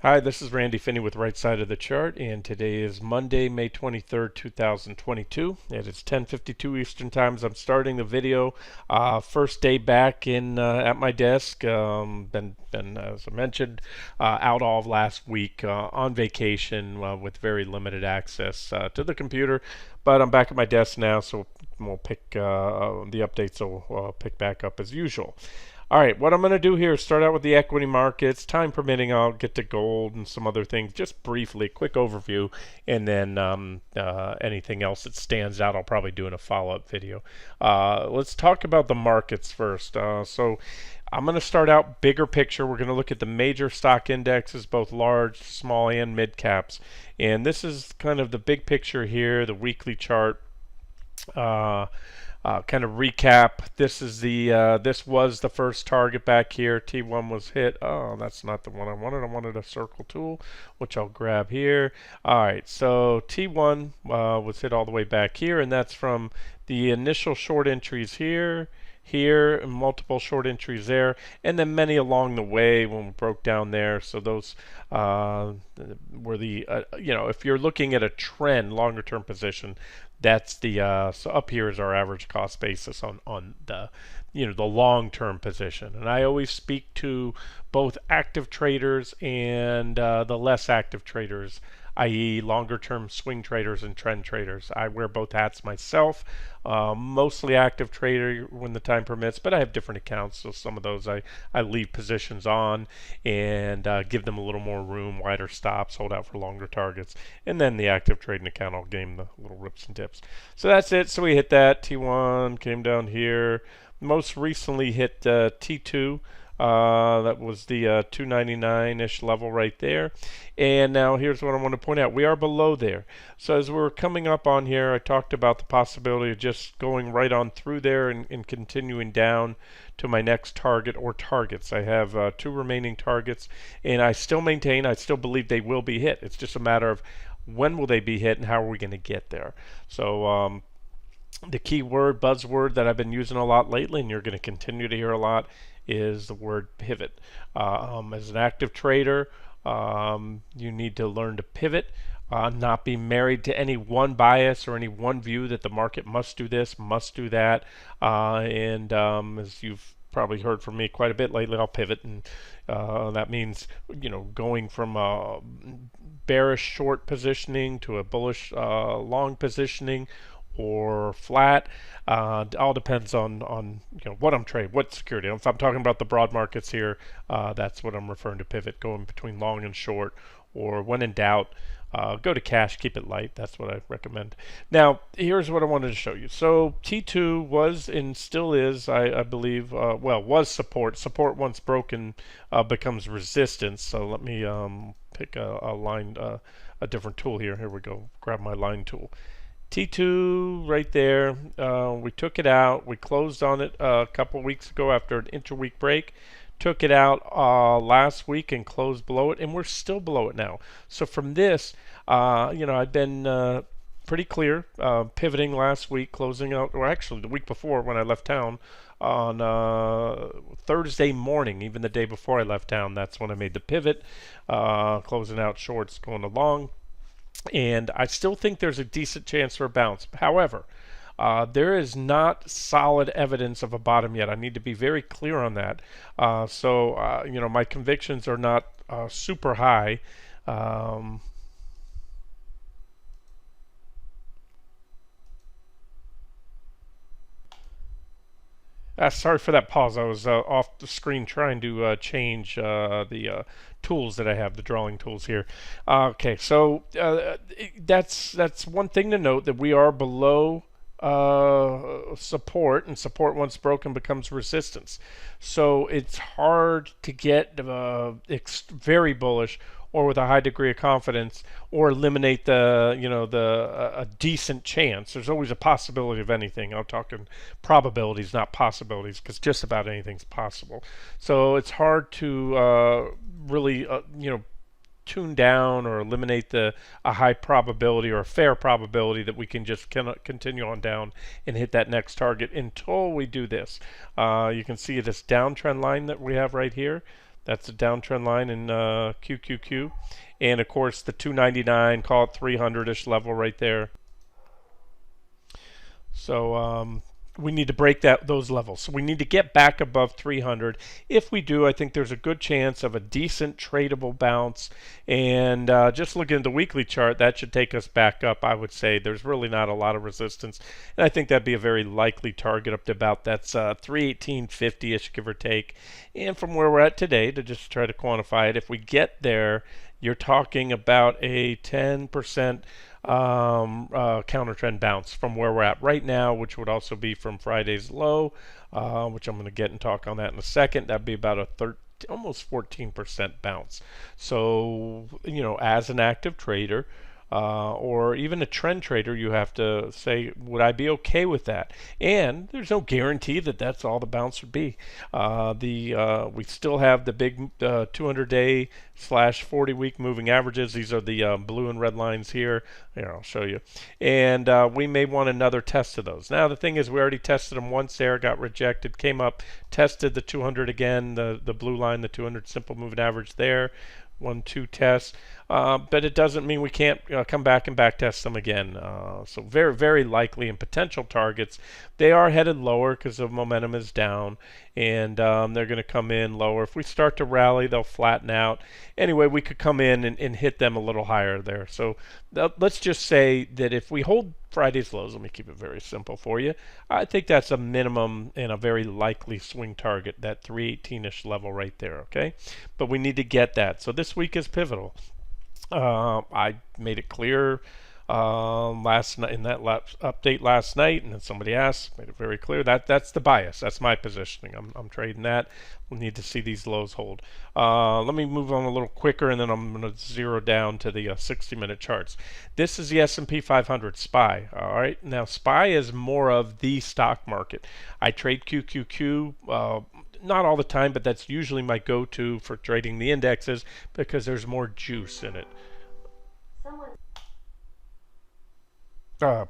Hi, this is Randy Finney with Right Side of the Chart, and today is Monday, May 23rd, 2022. It is 10:52 Eastern Time as I'm starting the video. First day back in at my desk. Been as I mentioned, out all of last week on vacation with very limited access to the computer, but I'm back at my desk now, so we'll pick the updates will pick back up as usual. All right, what I'm going to do here is start out with the equity markets. Time permitting, I'll get to gold and some other things just briefly, quick overview, and then anything else that stands out, I'll probably do in a follow-up video. Let's talk about the markets first. So I'm going to start out bigger picture. We're going to look at the major stock indexes, both large, small, and mid caps. And this is kind of the big picture here, the weekly chart. Kind of recap. This was the first target back here. T1 was hit. Oh, that's not the one I wanted. I wanted a circle tool, which I'll grab here. All right, so T1 was hit all the way back here, and that's from the initial short entries here, and multiple short entries there, and then many along the way when we broke down there. So those were the if you're looking at a trend, longer term position, that's the so up here is our average cost basis on the the long-term position. And I always speak to both active traders and the less active traders, i.e. longer-term swing traders and trend traders. I wear both hats myself. Mostly active trader when the time permits, but I have different accounts, so some of those I leave positions on and give them a little more room, wider stops, hold out for longer targets, and then the active trading account I'll game the little rips and dips. So that's it. So we hit that. T1 came down here. Most recently hit T2. That was the 299-ish level right there. And now here's what I want to point out. We are below there. So as we're coming up on here, I talked about the possibility of just going right on through there and continuing down to my next target or targets. I have 2 remaining targets, and I still believe they will be hit. It's just a matter of when will they be hit and how are we going to get there. So the key word, buzzword that I've been using a lot lately, and you're going to continue to hear a lot, is the word pivot. As an active trader, you need to learn to pivot, not be married to any one bias or any one view that the market must do this, must do that. And as you've probably heard from me quite a bit lately, I'll pivot, and that means going from a bearish short positioning to a bullish long positioning, or flat. All depends on what I'm trading, what security. If I'm talking about the broad markets here, that's what I'm referring to pivot, going between long and short, or when in doubt, go to cash, keep it light. That's what I recommend. Now, here's what I wanted to show you. So T2 was and still is, I believe, was support. Support once broken becomes resistance. So let me pick a line, a different tool here. Here we go. Grab my line tool. T2 right there. We took it out. We closed on it a couple weeks ago after an interweek break. Took it out last week and closed below it, and we're still below it now. So from this, I've been pretty clear, pivoting last week, closing out, or actually the week before when I left town on Thursday morning, even the day before I left town. That's when I made the pivot, closing out shorts, going along. And I still think there's a decent chance for a bounce. However, there is not solid evidence of a bottom yet. I need to be very clear on that. My convictions are not super high. Sorry for that pause. I was off the screen trying to change the tools that I have, the drawing tools here. Okay, so that's one thing to note, that we are below support, and support once broken becomes resistance. So it's hard to get very bullish or with a high degree of confidence, or eliminate a decent chance. There's always a possibility of anything. I'm talking probabilities, not possibilities, because just about anything's possible. So it's hard to really tune down or eliminate a high probability or a fair probability that we can just continue on down and hit that next target until we do this. You can see this downtrend line that we have right here. That's a downtrend line in QQQ. And of course the 299, call it 300-ish level right there. So we need to break those levels. So we need to get back above 300. If we do, I think there's a good chance of a decent tradable bounce. And just looking at the weekly chart, that should take us back up. I would say there's really not a lot of resistance, and I think that'd be a very likely target up to about that's 318.50ish, give or take. And from where we're at today, to just try to quantify it, if we get there, you're talking about a 10% counter trend bounce from where we're at right now, which would also be from Friday's low, which I'm going to get and talk on that in a second. That'd be about a almost 14% bounce. So, as an active trader, or even a trend trader, you have to say, would I be okay with that? And there's no guarantee that that's all the bounce would be. We still have the big 200-day / 40-week moving averages. These are the blue and red lines here. Here, I'll show you. And we may want another test of those. Now, the thing is, we already tested them once there, got rejected, came up, tested the 200 again, the blue line, the 200 simple moving average there. 1-2 tests, but it doesn't mean we can't come back and back test them again. So very, very likely in potential targets, they are headed lower because the momentum is down, and they're going to come in lower. If we start to rally, they'll flatten out. Anyway, we could come in and hit them a little higher there. So let's just say that if we hold Friday's lows, let me keep it very simple for you, I think that's a minimum and a very likely swing target, that 318-ish level right there, okay? But we need to get that. So this week is pivotal. I made it clear last night in that update last night, and then somebody asked, made it very clear that that's the bias. That's my positioning. I'm trading that. We'll need to see these lows hold. Let me move on a little quicker, and then I'm going to zero down to the 60-minute charts. This is the S&P 500 SPY. All right, now SPY is more of the stock market. I trade QQQ. Not all the time, but that's usually my go-to for trading the indexes because there's more juice in it.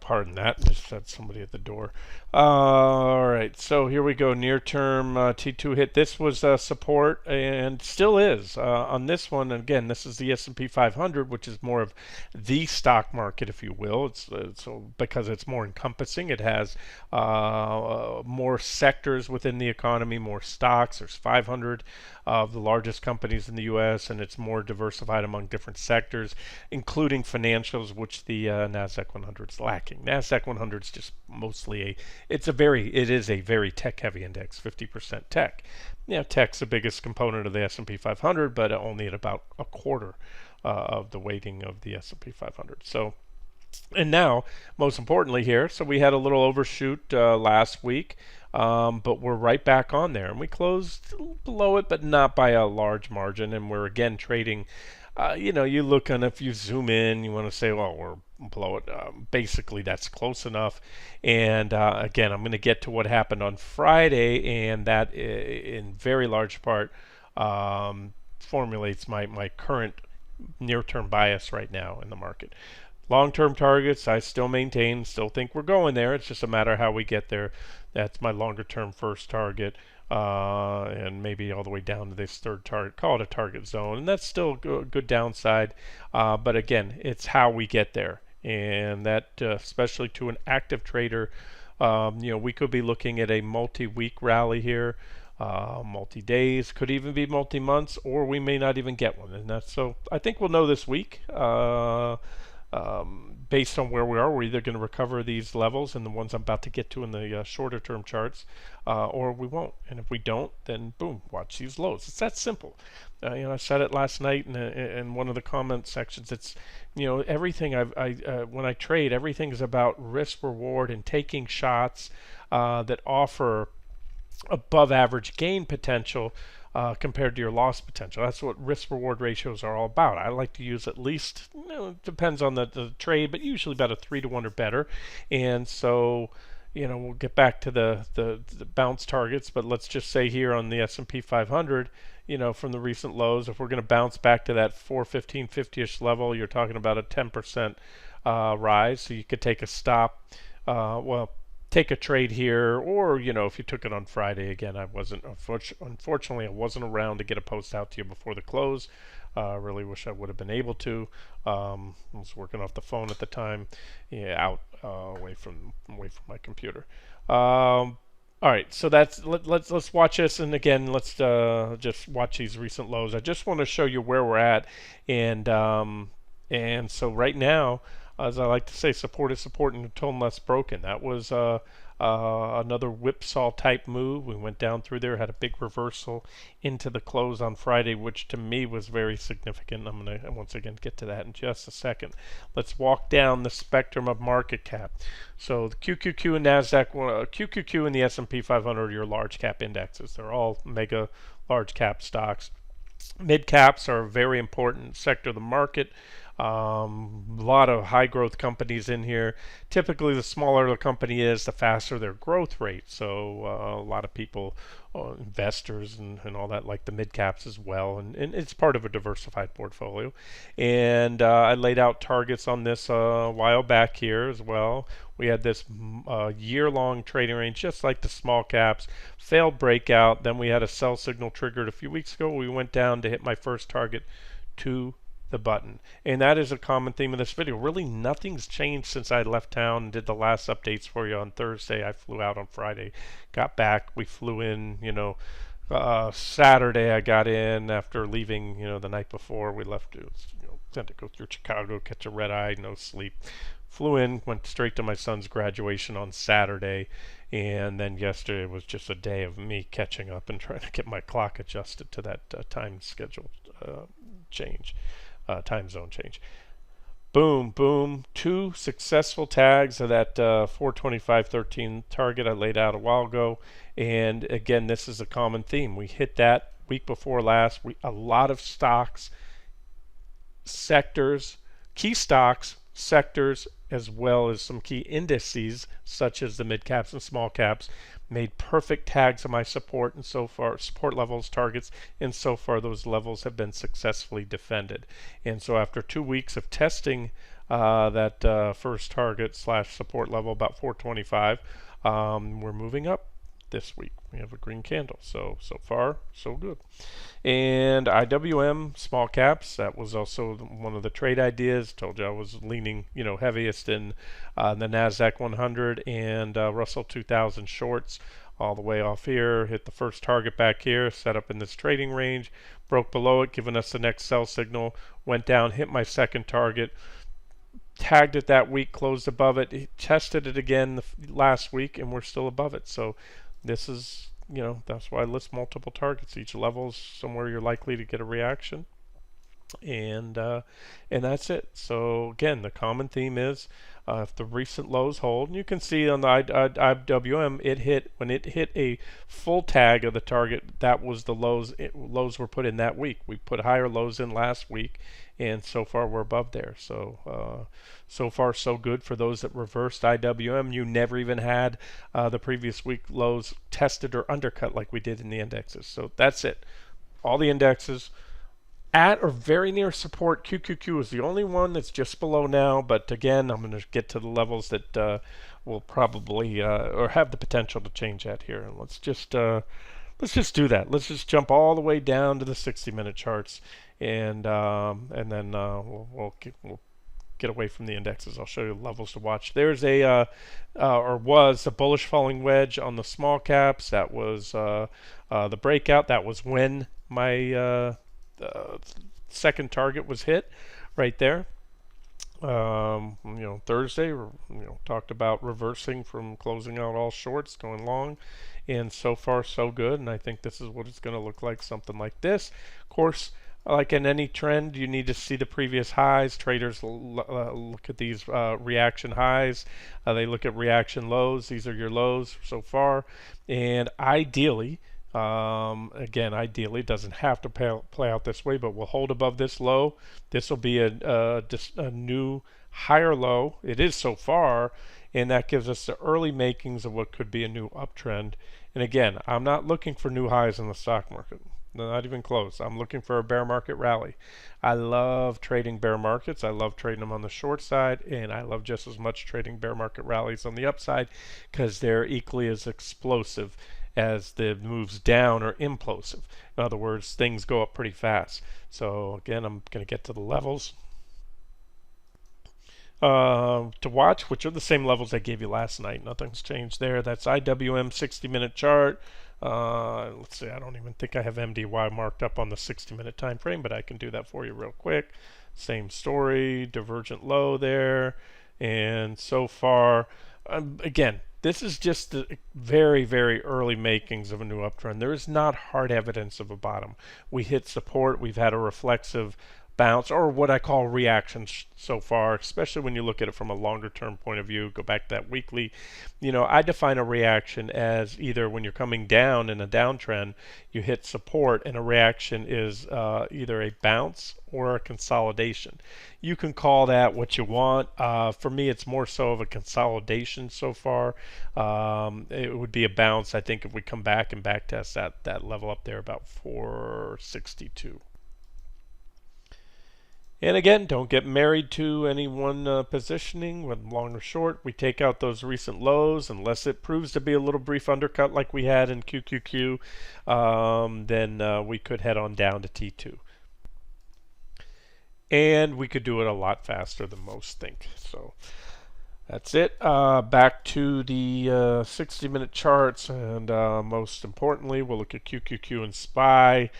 Pardon that. Just had somebody at the door. All right, so here we go. Near-term T2 hit. This was support and still is on this one. And again, this is the S&P 500, which is more of the stock market, if you will. It's so because it's more encompassing. It has more sectors within the economy, more stocks. There's 500 of the largest companies in the U.S., and it's more diversified among different sectors, including financials, which the NASDAQ 100 is lacking. NASDAQ 100 is just mostly it is a very tech-heavy index, 50% tech. Tech's the biggest component of the S&P 500, but only at about a quarter of the weighting of the S&P 500. So. And now, most importantly here, so we had a little overshoot last week, but we're right back on there. And we closed below it, but not by a large margin. And we're again trading, you look and if you zoom in, you want to say, well, we're below it. Basically, that's close enough. And again, I'm going to get to what happened on Friday, and that in very large part formulates my current near-term bias right now in the market. Long-term targets, I still maintain, still think we're going there. It's just a matter of how we get there. That's my longer-term first target, and maybe all the way down to this third target. Call it a target zone, and that's still a good downside. But again, it's how we get there, and that especially to an active trader, we could be looking at a multi-week rally here. Multi-days, could even be multi-months, or we may not even get one. And that's so. I think we'll know this week. Based on where we are, we're either going to recover these levels and the ones I'm about to get to in the shorter term charts, or we won't. And if we don't, then boom, watch these lows. It's that simple. I said it last night in one of the comment sections. It's everything when I trade, everything is about risk reward and taking shots that offer above average gain potential compared to your loss potential. That's what risk reward ratios are all about. I like to use at least, it depends on the trade, but usually about a 3-to-1 or better. And so, we'll get back to the bounce targets, but let's just say here on the S&P 500, from the recent lows, if we're going to bounce back to that 415.50-ish level, you're talking about a 10% rise. So you could take a stop, take a trade here, or if you took it on Friday. Again, I wasn't unfortunately I wasn't around to get a post out to you before the close. Really wish I would have been able to. I was working off the phone at the time, yeah, out away from my computer. All right, so let's watch this, and again, let's just watch these recent lows. I just want to show you where we're at, and so right now, as I like to say, support is support until unless broken. That was another whipsaw type move. We went down through there, had a big reversal into the close on Friday, which to me was very significant. I'm going to once again get to that in just a second. Let's walk down the spectrum of market cap. So the QQQ and NASDAQ, QQQ and the S&P 500 are your large cap indexes. They're all mega large cap stocks. Mid caps are a very important sector of the market. A lot of high growth companies in here. Typically, the smaller the company is, the faster their growth rate. So a lot of people, investors and all that, like the mid caps as well. And it's part of a diversified portfolio. And I laid out targets on this a while back here as well. We had this year-long trading range, just like the small caps. Failed breakout. Then we had a sell signal triggered a few weeks ago. We went down to hit my first target, to the button. And that is a common theme of this video. Really nothing's changed since I left town and did the last updates for you on Thursday. I flew out on Friday, got back. We flew in, Saturday I got in after leaving, the night before. We left, had to go through Chicago, catch a red eye, no sleep. Flew in, went straight to my son's graduation on Saturday, and then yesterday was just a day of me catching up and trying to get my clock adjusted to that time schedule change. Time zone change. Boom, boom. 2 successful tags of that 425.13 target I laid out a while ago. And again, this is a common theme. We hit that week before last. A lot of stocks, sectors, key stocks, sectors, as well as some key indices, such as the mid caps and small caps, made perfect tags of my support, and so far support levels, targets, and so far those levels have been successfully defended. And so after 2 weeks of testing that first target slash support level, about 425, we're moving up this week. We have a green candle, so far so good. And IWM small caps, that was also one of the trade ideas. Told you I was leaning heaviest in the NASDAQ 100 and Russell 2000 shorts, all the way off here. Hit the first target back here, set up in this trading range, broke below it, giving us the next sell signal, went down, hit my second target, tagged it that week, closed above it, tested it again last week, and we're still above it. So this is, that's why I list multiple targets. Each level is somewhere you're likely to get a reaction, and that's it. So again, the common theme is if the recent lows hold, and you can see on the IWM, when it hit a full tag of the target, that was the lows. Lows were put in that week. We put higher lows in last week, and so far we're above there. So so far so good for those that reversed IWM. You never even had the previous week lows tested or undercut like we did in the indexes. So that's it. All the indexes at or very near support. QQQ is the only one that's just below now, but again, I'm going to get to the levels that will probably or have the potential to change that here. And let's just do that. Let's just jump all the way down to the 60-minute charts, and then we'll get away from the indexes. I'll show you levels to watch. There's was a bullish falling wedge on the small caps. That was the breakout. That was when my second target was hit right there. Thursday, talked about reversing from closing out all shorts, going long, and so far so good. And I think this is what it's going to look like, something like this. Of course, like in any trend, you need to see the previous highs. Traders look at these reaction highs. They look at reaction lows. These are your lows so far, and ideally, ideally, it doesn't have to play out this way, but we'll hold above this low. This will be a new higher low. It is so far, and that gives us the early makings of what could be a new uptrend. And again, I'm not looking for new highs in the stock market. not even close. I'm looking for a bear market rally. I love trading bear markets. I love trading them on the short side, and I love just as much trading bear market rallies on the upside because they're equally as explosive as the moves down are implosive. In other words, things go up pretty fast. So again, I'm going to get to the levels to watch, which are the same levels I gave you last night. Nothing's changed there. That's IWM 60-minute chart. Let's see, I don't even think I have MDY marked up on the 60-minute time frame, but I can do that for you real quick. Same story, divergent low there. And so far, again, this is just the very, very early makings of a new uptrend. There is not hard evidence of a bottom. We hit support. We've had a reflexive bounce, or what I call reactions so far, especially when you look at it from a longer term point of view. Go back to that weekly. I define a reaction as either when you're coming down in a downtrend, you hit support, and a reaction is either a bounce or a consolidation. You can call that what you want. For me, it's more so of a consolidation so far. It would be a bounce, I think, if we come back and back test that level up there about 462. And again, don't get married to any one positioning, whether long or short. We take out those recent lows unless it proves to be a little brief undercut like we had in QQQ. Then we could head on down to T2. And we could do it a lot faster than most think. So that's it. Back to the 60-minute charts, and most importantly, we'll look at QQQ and SPY.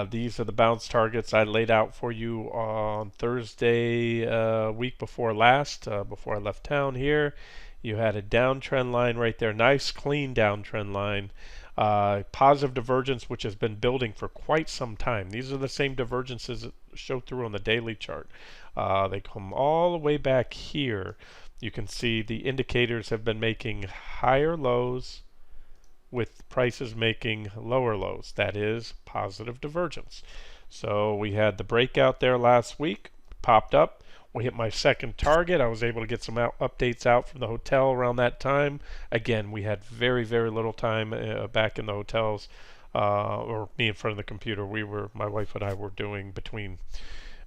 These are the bounce targets I laid out for you on Thursday, week before last, before I left town here. You had a downtrend line right there, nice clean downtrend line. Positive divergence, which has been building for quite some time. These are the same divergences that show through on the daily chart. They come all the way back here. You can see the indicators have been making higher lows with prices making lower lows. That is positive divergence. So we had the breakout there last week, popped up. We hit my second target. I was able to get some updates out from the hotel around that time. Again, we had very, very little time back in the hotels, or me in front of the computer. My wife and I were doing between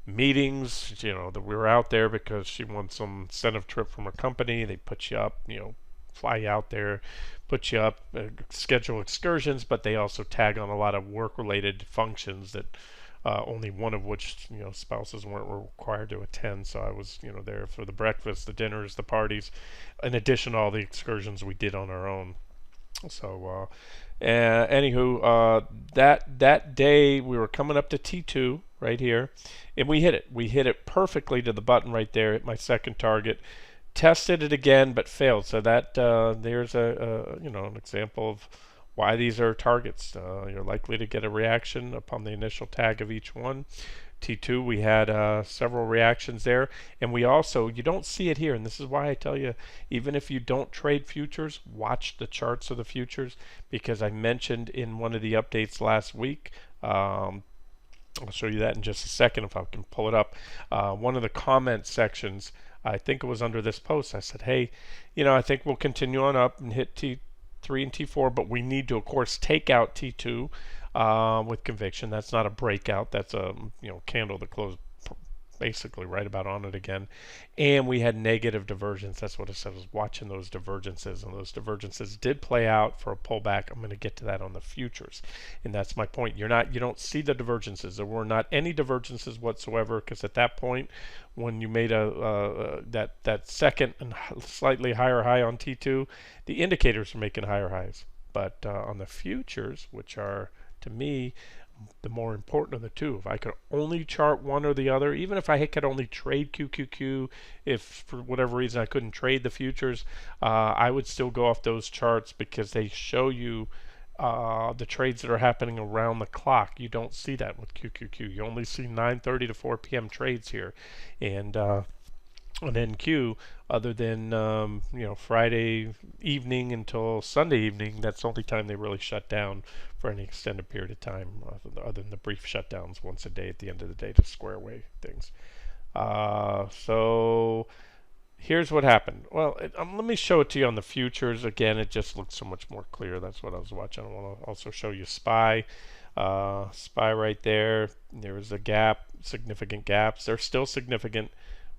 meetings, that we were out there because she won some incentive trip from her company. They put you up, fly you out there, put you up, schedule excursions, but they also tag on a lot of work-related functions that only one of which spouses weren't required to attend. So I was there for the breakfast, the dinners, the parties, in addition to all the excursions we did on our own. So anywho, that day we were coming up to T2 right here, and we hit it. We hit it perfectly to the button right there at my second target. Tested it again, but failed. So that there's an example of why these are targets. You're likely to get a reaction upon the initial tag of each one. T2, we had several reactions there, and we also, you don't see it here, and this is why I tell you, even if you don't trade futures, watch the charts of the futures, because I mentioned in one of the updates last week, I'll show you that in just a second if I can pull it up, one of the comment sections, I think it was under this post, I said, hey, I think we'll continue on up and hit T3 and T4, but we need to, of course, take out T2 with conviction. That's not a breakout. That's a candle that closed basically right about on it again. And we had negative divergence. That's what I said, was watching those divergences, and those divergences did play out for a pullback. I'm going to get to that on the futures, and that's my point. You don't see the divergences. There were not any divergences whatsoever, because at that point, when you made that second and slightly higher high on T2, the indicators were making higher highs. But on the futures, which are to me the more important of the two, if I could only chart one or the other, even if I could only trade QQQ, if for whatever reason I couldn't trade the futures, I would still go off those charts because they show you the trades that are happening around the clock. You don't see that with QQQ. You only see 9:30 to 4 p.m. trades here, and on NQ, other than Friday evening until Sunday evening, that's the only time they really shut down for any extended period of time, other than the brief shutdowns once a day at the end of the day to square away things. So here's what happened. Well, let me show it to you on the futures. Again, it just looks so much more clear. That's what I was watching. I want to also show you SPY. SPY right there. There was a gap, significant gaps. They're still significant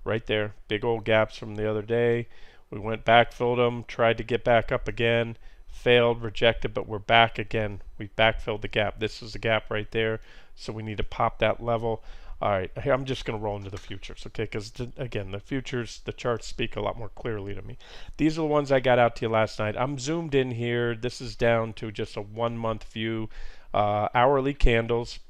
right there. Big old gaps from the other day. We went back, filled them, tried to get back up again, failed, rejected, but we're back again. We backfilled the gap. This is the gap right there, so we need to pop that level. All right, I'm just going to roll into the futures, okay? Because again, the futures, the charts speak a lot more clearly to me. These are the ones I got out to you last night. I'm zoomed in here. This is down to just a 1 month view, hourly candles,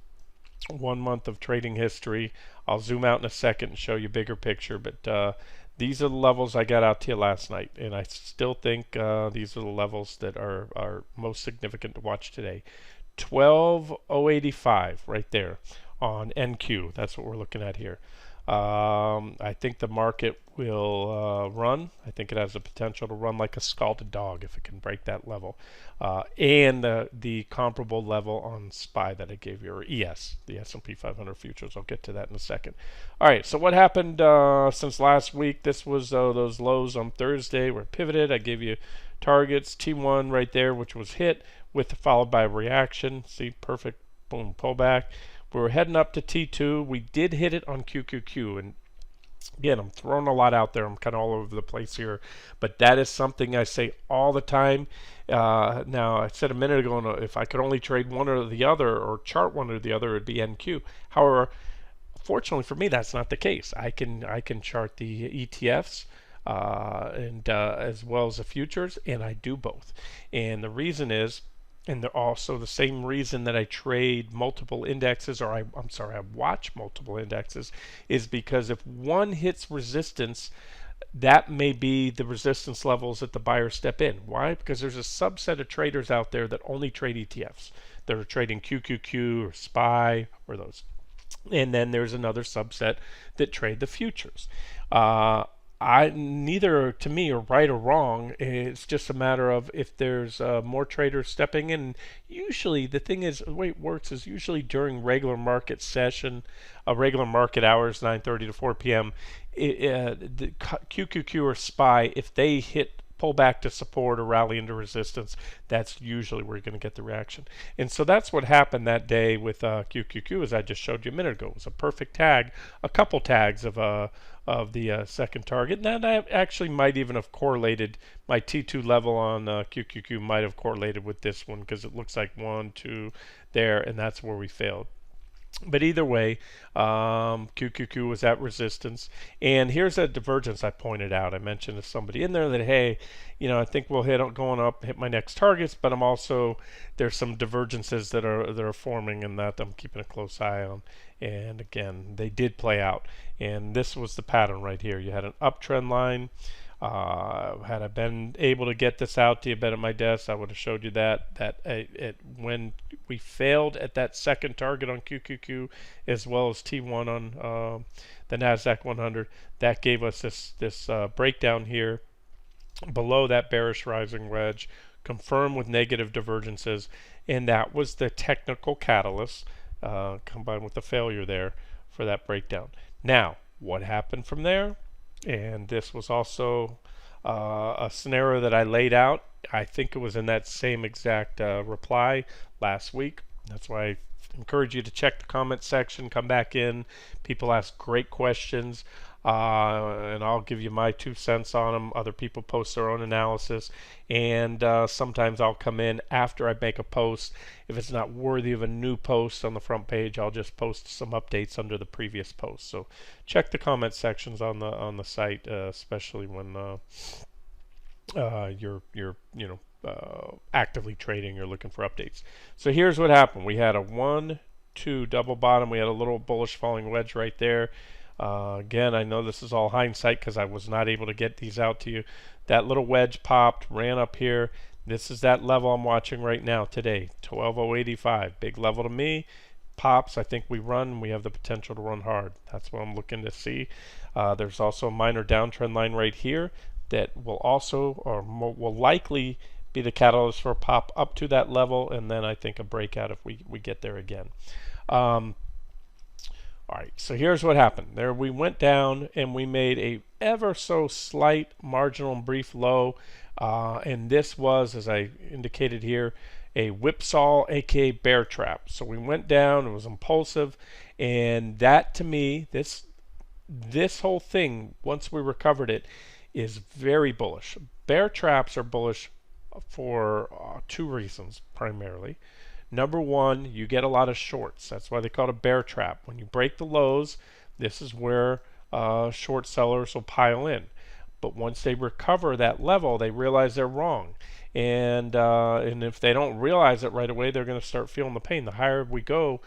1 month of trading history. I'll zoom out in a second and show you a bigger picture, but these are the levels I got out to you last night, and I still think these are the levels that are most significant to watch today. 12,085 right there on NQ. That's what we're looking at here. I think the market will run. I think it has the potential to run like a scalded dog if it can break that level. And the comparable level on SPY that I gave you, or ES, the S&P 500 futures. I'll get to that in a second. All right, so what happened since last week? This was those lows on Thursday were pivoted. I gave you targets, T1 right there, which was hit, followed by a reaction. See, perfect, boom, pullback. We were heading up to T2. We did hit it on QQQ, and again, I'm throwing a lot out there. I'm kind of all over the place here, but that is something I say all the time. Now, I said a minute ago, if I could only trade one or the other, or chart one or the other, it'd be NQ. However, fortunately for me, that's not the case. I can chart the ETFs and as well as the futures, and I do both. And the reason is, and they're also the same reason that I trade multiple indexes, or I'm sorry, I watch multiple indexes, is because if one hits resistance, that may be the resistance levels that the buyers step in. Why? Because there's a subset of traders out there that only trade ETFs. They're trading QQQ or SPY or those. And then there's another subset that trade the futures. Neither to me are right or wrong. It's just a matter of if there's more traders stepping in. Usually, the thing is, the way it works is usually during regular market session, regular market hours, 9:30 to 4 p.m. The QQQ or SPY, if they pull back to support or rally into resistance, that's usually where you're going to get the reaction. And so that's what happened that day with QQQ, as I just showed you a minute ago. It was a perfect tag, a couple tags of the second target. And that actually might even have correlated. My T2 level on QQQ might have correlated with this one because it looks like 1, 2 there, and that's where we failed. But either way, QQQ was at resistance. And here's that divergence I pointed out. I mentioned to somebody in there that, hey, I think we'll hit my next targets, but I'm also, there's some divergences that are forming, and that I'm keeping a close eye on. And again, they did play out. And this was the pattern right here. You had an uptrend line. Had I been able to get this out to you, been at my desk, I would have showed you that when we failed at that second target on QQQ, as well as T1 on the Nasdaq 100, that gave us this breakdown here below that bearish rising wedge, confirmed with negative divergences, and that was the technical catalyst combined with the failure there for that breakdown. Now, what happened from there? And this was also a scenario that I laid out. I think it was in that same exact reply last week. That's why I encourage you to check the comment section, come back in. People ask great questions, and I'll give you my 2 cents on them. Other people post their own analysis, and sometimes I'll come in after I make a post. If it's not worthy of a new post on the front page, I'll just post some updates under the previous post. So check the comment sections on the site, especially when you're actively trading, you're looking for updates. So here's what happened. We had a 1, 2 double bottom. We had a little bullish falling wedge right there. Again, I know this is all hindsight because I was not able to get these out to you. That little wedge popped, ran up here. This is that level I'm watching right now today, 12,085. Big level to me. Pops, I think we have the potential to run hard. That's what I'm looking to see. There's also a minor downtrend line right here that will also, or will likely be the catalyst for a pop up to that level, and then I think a breakout if we get there again. All right, so here's what happened. There we went down and we made a ever so slight marginal and brief low, and this was, as I indicated here, a whipsaw, aka bear trap. So we went down, it was impulsive, and that to me, this whole thing, once we recovered it, is very bullish. Bear traps are bullish for two reasons primarily. Number one, you get a lot of shorts. That's why they call it a bear trap. When you break the lows, this is where short sellers will pile in. But once they recover that level, they realize they're wrong. And if they don't realize it right away, they're going to start feeling the pain. The higher we go,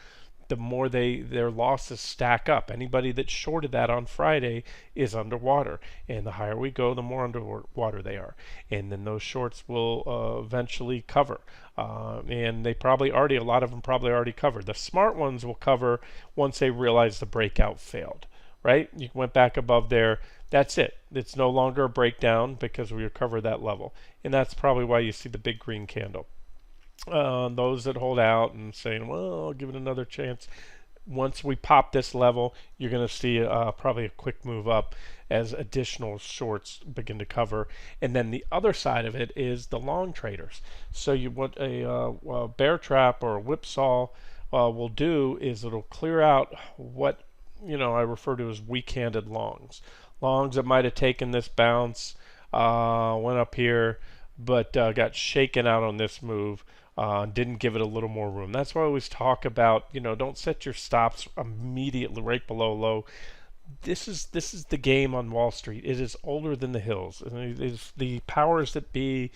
the more their losses stack up. Anybody that shorted that on Friday is underwater, and the higher we go, the more underwater they are, and then those shorts will eventually cover. And they probably already, a lot of them probably already covered. The smart ones will cover once they realize the breakout failed. Right? You went back above there. That's it. It's no longer a breakdown because we recovered that level, and that's probably why you see the big green candle. Those that hold out and saying, well, I'll give it another chance. Once we pop this level, you're going to see probably a quick move up as additional shorts begin to cover. And then the other side of it is the long traders. So what a bear trap or a whipsaw will do is it'll clear out what I refer to as weak-handed longs. Longs that might have taken this bounce, went up here, but got shaken out on this move. Didn't give it a little more room. That's why I always talk about, don't set your stops immediately right below low. This is the game on Wall Street. It is older than the hills. It is the powers that be.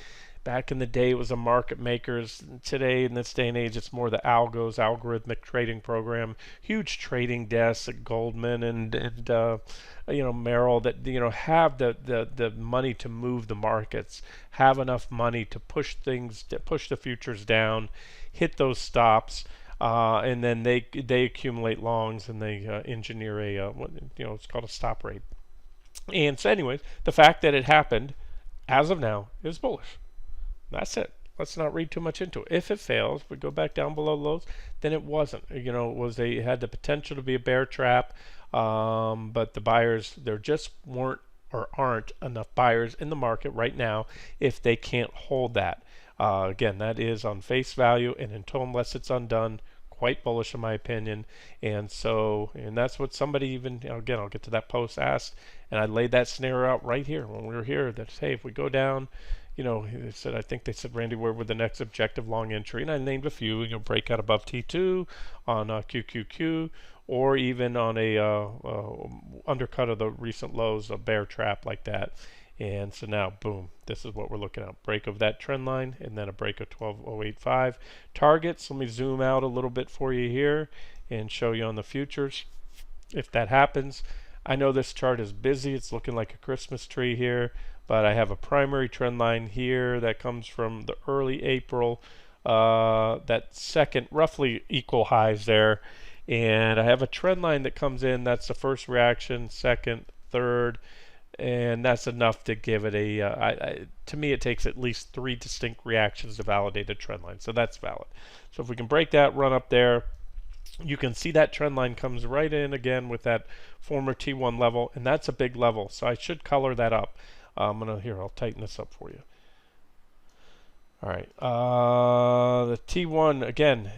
Back in the day, it was the market makers. Today, in this day and age, it's more the algos, algorithmic trading program. Huge trading desks at Goldman and Merrill that have the money to move the markets, have enough money to push the futures down, hit those stops, and then they accumulate longs and they engineer it's called a stop rate. And so, anyways, the fact that it happened as of now is bullish. That's it. Let's not read too much into it. If it fails, we go back down below lows, then it wasn't. It had the potential to be a bear trap, but the buyers, there just weren't or aren't enough buyers in the market right now if they can't hold that. Again, that is on face value, and unless it's undone, quite bullish in my opinion. And that's what somebody even, again, I'll get to that post, asked, and I laid that scenario out right here when we were here, that hey, if we go down, I think they said, Randy, where would the next objective long entry? And I named a few. Break out above T2 on QQQ, or even on a undercut of the recent lows, a bear trap like that. And so now, boom, this is what we're looking at. Break of that trend line, and then a break of 12.085. Targets, let me zoom out a little bit for you here and show you on the futures. If that happens, I know this chart is busy. It's looking like a Christmas tree here. But I have a primary trend line here that comes from the early April, that second, roughly equal highs there. And I have a trend line that comes in, that's the first reaction, second, third, and that's enough to give it to me it takes at least 3 distinct reactions to validate a trend line. So that's valid. So if we can break that, run up there, you can see that trend line comes right in again with that former T1 level, and that's a big level. So I should color that up. I'll tighten this up for you. All right, the T1 again,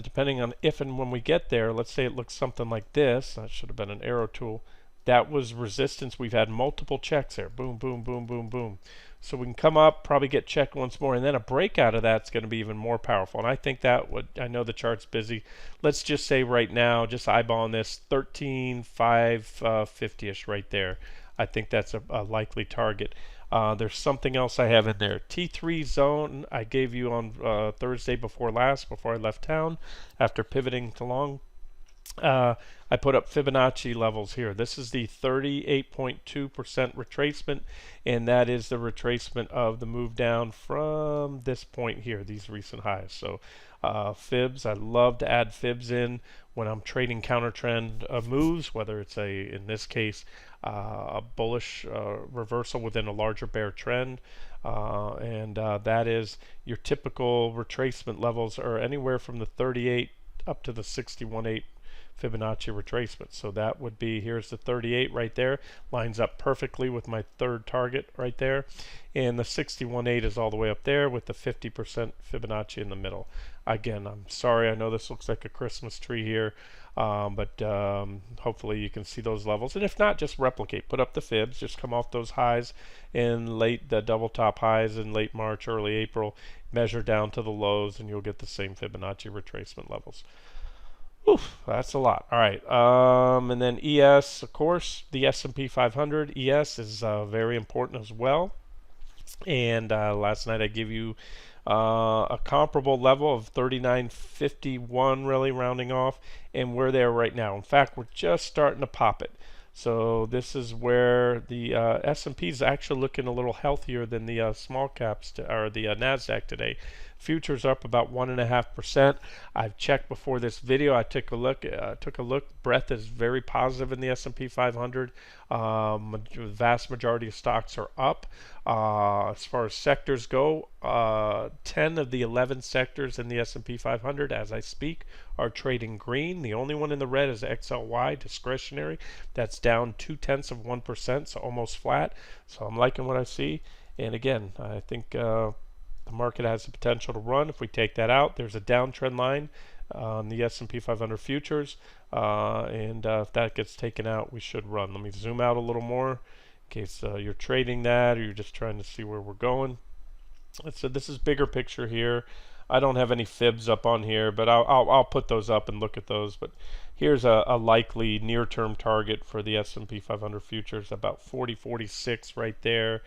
depending on if and when we get there. Let's say it looks something like this. That should have been an arrow tool. That was resistance. We've had multiple checks there. Boom, boom, boom, boom, boom. So we can come up, probably get checked once more, and then a breakout of that's going to be even more powerful. And I think I know the chart's busy. Let's just say right now, just eyeballing this, 13,550-ish right there. I think that's a likely target. There's something else I have in there. T3 zone I gave you on Thursday before I left town after pivoting to long. I put up Fibonacci levels here. This is the 38.2% retracement, and that is the retracement of the move down from this point here, these recent highs. So fibs, I love to add fibs in when I'm trading counter trend moves, whether it's in this case, a bullish reversal within a larger bear trend, and that is your typical retracement levels are anywhere from the 38 up to the 61.8 Fibonacci retracement. So that would be, here's the 38 right there, lines up perfectly with my third target right there, and the 61.8 is all the way up there with the 50% Fibonacci in the middle. Again, I'm sorry, I know this looks like a Christmas tree here, but hopefully you can see those levels, and if not, just replicate, put up the fibs, just come off those highs in the double top highs in late March, early April, measure down to the lows, and you'll get the same Fibonacci retracement levels. Oof, that's a lot. All right, and then ES, of course, the S&P 500 ES is very important as well. And last night I gave you a comparable level of 39.51, really rounding off, and we're there right now. In fact, we're just starting to pop it. So this is where the S&P is actually looking a little healthier than the small caps or the Nasdaq today. Futures up about 1.5%. I've checked before this video. I took a look. Breadth is very positive in the S&P 500. The vast majority of stocks are up. As far as sectors go, 10 of the 11 sectors in the S&P 500, as I speak, are trading green. The only one in the red is XLY, discretionary. That's down 0.2%, so almost flat. So I'm liking what I see. And again, I think the market has the potential to run. If we take that out, there's a downtrend line on the S&P 500 futures, and if that gets taken out, we should run. Let me zoom out a little more in case you're trading that or you're just trying to see where we're going. So this is bigger picture here. I don't have any fibs up on here, but I'll put those up and look at those. But here's a likely near-term target for the S&P 500 futures, about 40.46 right there.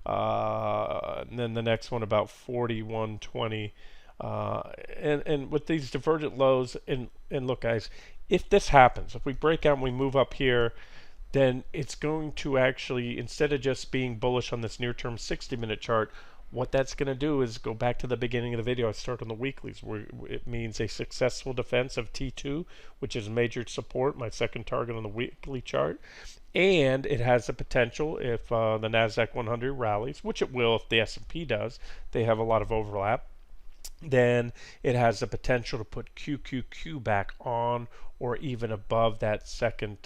And then the next one about 41.20. And with these divergent lows, and look guys, if this happens, if we break out and we move up here, then it's going to actually, instead of just being bullish on this near-term 60-minute chart, what that's going to do is go back to the beginning of the video. I start on the weeklies, where it means a successful defense of T2, which is major support, my second target on the weekly chart. And it has the potential, if the NASDAQ 100 rallies, which it will if the S&P does, they have a lot of overlap, then it has the potential to put QQQ back on or even above that second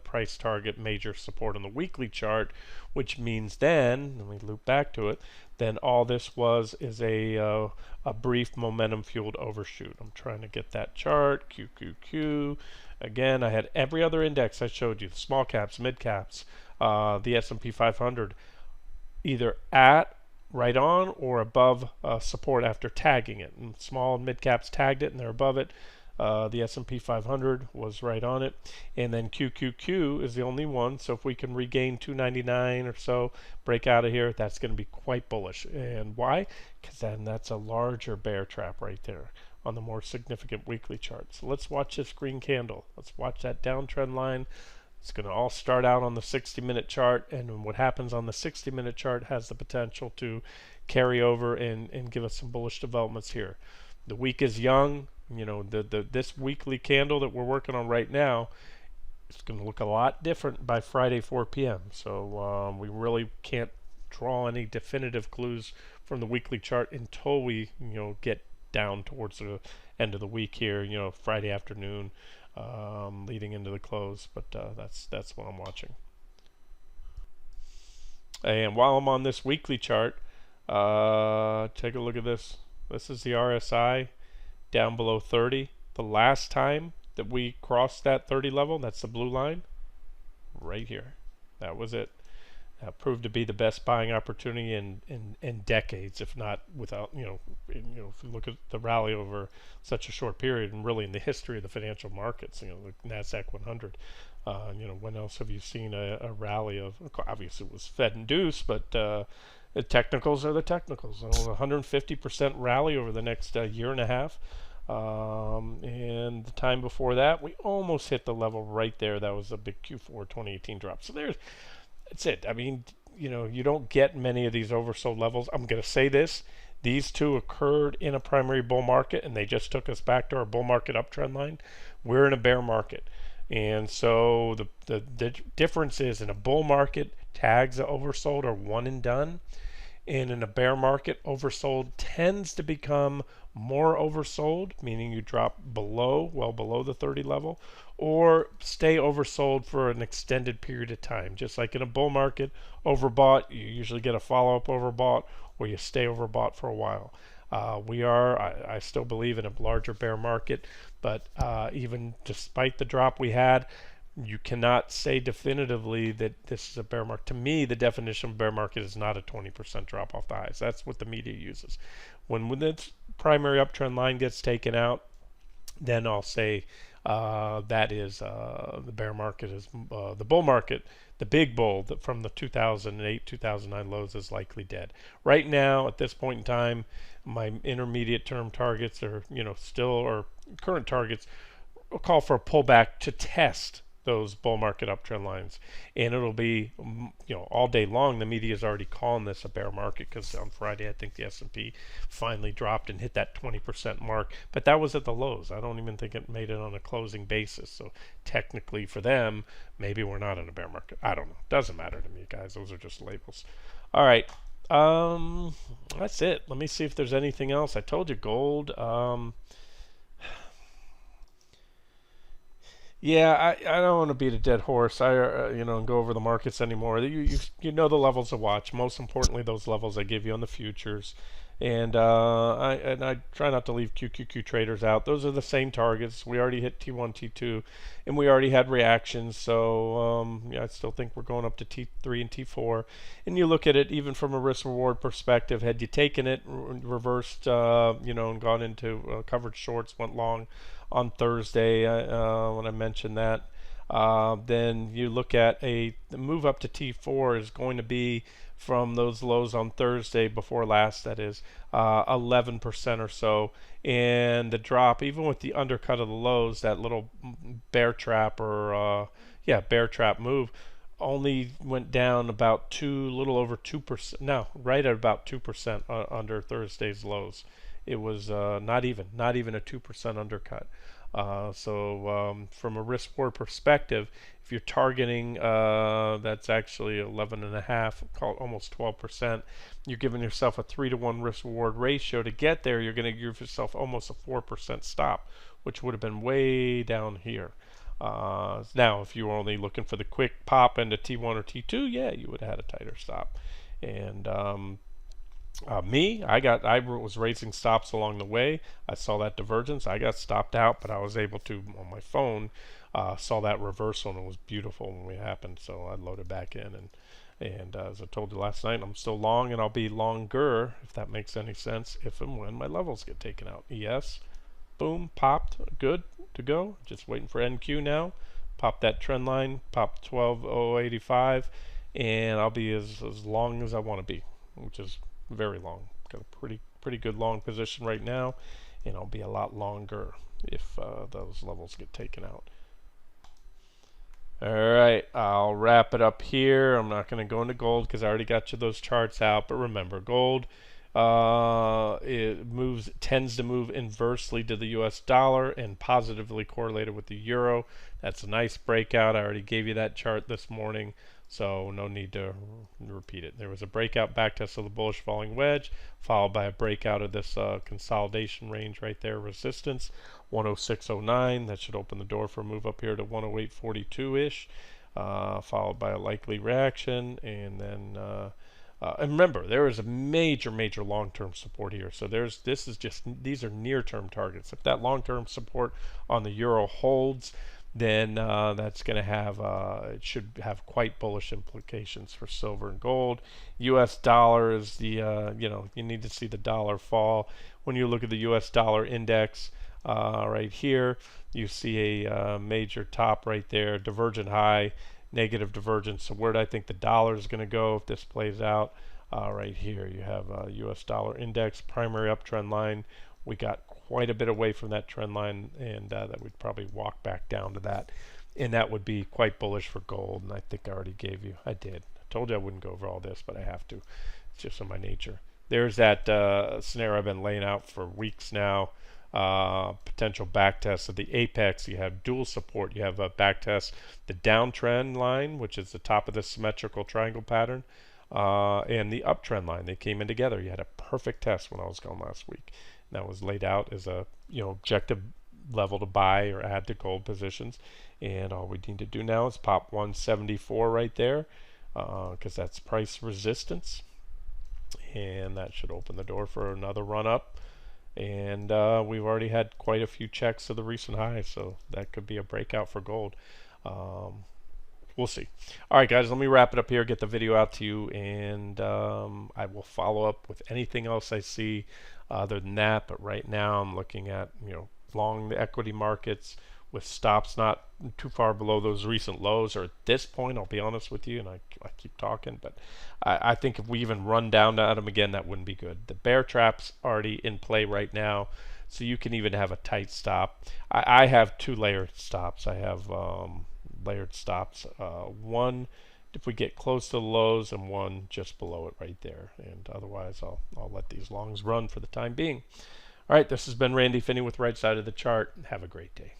price target major support on the weekly chart, which means then, let me loop back to it, then all this is a brief momentum fueled overshoot. I'm trying to get that chart, QQQ. Again, I had every other index I showed you, the small caps, mid caps, the S&P 500, either at, right on, or above support after tagging it. And small and mid caps tagged it and they're above it. The S&P 500 was right on it, and then QQQ is the only one. So if we can regain 299 or so, break out of here, that's going to be quite bullish. And why? Because then that's a larger bear trap right there on the more significant weekly chart. So let's watch this green candle. Let's watch that downtrend line. It's going to all start out on the 60-minute chart, and what happens on the 60-minute chart has the potential to carry over and give us some bullish developments here. The week is young. You know, this weekly candle that we're working on right now, it's going to look a lot different by Friday 4 p.m. So we really can't draw any definitive clues from the weekly chart until we, get down towards the end of the week here, Friday afternoon, leading into the close. But that's what I'm watching. And while I'm on this weekly chart, take a look at this. This is the RSI down below 30. The last time that we crossed that 30 level, that's the blue line, right here. That was it. That proved to be the best buying opportunity in decades, if not without, if you look at the rally over such a short period, and really in the history of the financial markets, the NASDAQ 100. When else have you seen a rally of, obviously it was Fed induced, but the technicals are the technicals. 150% rally over the next year and a half. And the time before that, we almost hit the level right there. That was a big Q4 2018 drop. So that's it. I mean, you don't get many of these oversold levels. I'm going to say this. These two occurred in a primary bull market, and they just took us back to our bull market uptrend line. We're in a bear market. And so the difference is, in a bull market, tags of oversold are one and done. And in a bear market, oversold tends to become more oversold, meaning you drop below, well below the 30 level, or stay oversold for an extended period of time. Just like in a bull market, overbought, you usually get a follow-up overbought, or you stay overbought for a while. I still believe in a larger bear market, but even despite the drop we had, you cannot say definitively that this is a bear market. To me, the definition of bear market is not a 20% drop off the highs. That's what the media uses. When its primary uptrend line gets taken out, then I'll say that is the bear market is the bull market, the big bull that from the 2008 2009 lows is likely dead. Right now, at this point in time, my intermediate term targets are still or current targets will call for a pullback to test those bull market uptrend lines, and it'll be all day long. The media is already calling this a bear market because on Friday I think the S&P finally dropped and hit that 20% mark, but that was at the lows. I don't even think it made it on a closing basis, so technically for them maybe we're not in a bear market. I don't know, doesn't matter to me, guys. Those are just labels. All right, that's it. Let me see if there's anything else. I told you gold. Yeah, I don't want to beat a dead horse. And go over the markets anymore. You know the levels to watch. Most importantly, those levels I give you on the futures, and I try not to leave QQQ traders out. Those are the same targets. We already hit T1, T2, and we already had reactions. So yeah, I still think we're going up to T3 and T4. And you look at it even from a risk reward perspective. Had you taken it, reversed, and gone into covered shorts, went long on Thursday when I mentioned that. Then you look at the move up to T4 is going to be from those lows on Thursday before last, that is 11% or so, and the drop, even with the undercut of the lows, that little bear trap or bear trap move, only went down about little over 2%. No, right at about 2% under Thursday's lows. It was not even a 2% undercut. From a risk reward perspective, if you're targeting that's actually 11.5, call it almost 12%, you're giving yourself a 3-to-1 risk reward ratio. To get there, you're going to give yourself almost a 4% stop, which would have been way down here. Now, if you were only looking for the quick pop into T1 or T2, yeah, you would have had a tighter stop. And I was raising stops along the way. I saw that divergence. I got stopped out, but I was able to, on my phone, saw that reversal, and it was beautiful when it happened. So I loaded back in, and as I told you last night, I'm still long, and I'll be longer, if that makes any sense, if and when my levels get taken out. ES, boom, popped, good to go. Just waiting for NQ now. Pop that trend line, pop 12.085, and I'll be as long as I want to be, which is very long. Got a pretty good long position right now, and I'll be a lot longer if those levels get taken out. All right, I'll wrap it up here. I'm not going to go into gold because I already got you those charts out. But remember, gold it tends to move inversely to the U.S. dollar and positively correlated with the euro. That's a nice breakout. I already gave you that chart this morning, so no need to repeat it. There was a breakout backtest of the bullish falling wedge, followed by a breakout of this consolidation range right there, resistance 106.09. That should open the door for a move up here to 108.42-ish, followed by a likely reaction, and then and remember, there is a major long-term support here. So these are near-term targets. If that long-term support on the euro holds, then that's going to have it should have quite bullish implications for silver and gold. U.S. dollar is the you need to see the dollar fall. When you look at the U.S. dollar index right here, you see a major top right there, divergent high, negative divergence. So where do I think the dollar is going to go if this plays out? Right here, you have U.S. dollar index primary uptrend line. We got quite a bit away from that trend line, and that would probably walk back down to that, and that would be quite bullish for gold. And I think I already gave you. I did. I told you I wouldn't go over all this, but I have to. It's just in my nature. There's that scenario I've been laying out for weeks now. Potential backtest of the apex. You have dual support. You have a backtest the downtrend line, which is the top of the symmetrical triangle pattern, and the uptrend line. They came in together. You had a perfect test when I was gone last week. That was laid out as a objective level to buy or add to gold positions. And all we need to do now is pop 174 right there, because that's price resistance, and that should open the door for another run up. And we've already had quite a few checks of the recent highs, so that could be a breakout for gold. We'll see. All right, guys, let me wrap it up here, get the video out to you, and I will follow up with anything else I see other than that. But right now I'm looking at, long the equity markets with stops not too far below those recent lows, or at this point, I'll be honest with you, and I keep talking, but I think if we even run down at them again, that wouldn't be good. The bear trap's already in play right now, so you can even have a tight stop. I have two layered stops. I have layered stops, one if we get close to the lows and one just below it right there, and otherwise I'll let these longs run for the time being. All right, this has been Randy Finney with Right Side of the Chart. Have a great day.